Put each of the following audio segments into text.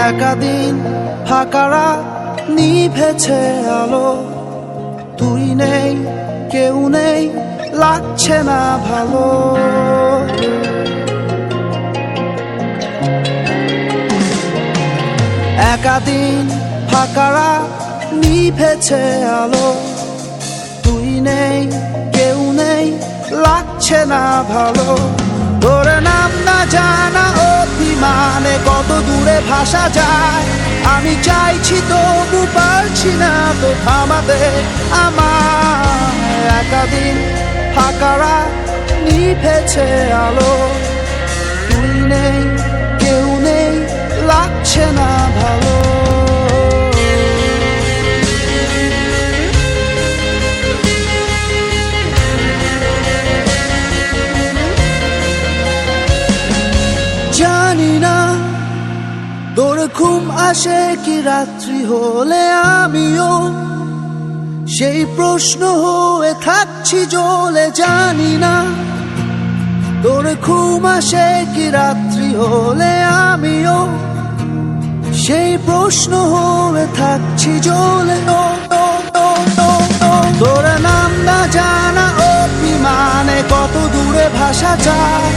একাদিন ফাঁকারা নিভেছে আলো, তুই নেই কেউ নেই লাগছে না ভালো। একাদিন ফাঁকারা নিভেছে আলো, তুই নেই কেউ নেই লাগছে না ভালো। তোর নাম না জানা অভিমানে কত দূরে ভাসা যায়, আমি চাইছি তবু পারছি না তো থামাতে আমার। একাদিন ফাঁকারা নিভেছে আলো, তুই নেই কেউ নেই লাগছে না ভালো। জানি না তোর ঘুম আসে কি রাত্রি হলে, আমিও সেই প্রশ্ন হয়ে থাকছি জ্বলে। জানি না তোর ঘুম আসে কি রাত্রি হলে, আমিও সেই প্রশ্ন হয়ে থাকছি জ্বলে। তোর নাম না জানা অভিমানে কত দূরে ভাসা যায়,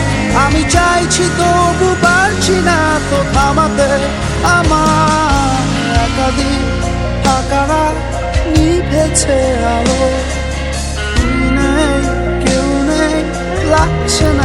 আমি চাইছি তবু পারছি না তো থামাতে আমার। একাদিন ফাঁকারা নিভেছে আলো, তুই নেই কেউ নেই লাগছে না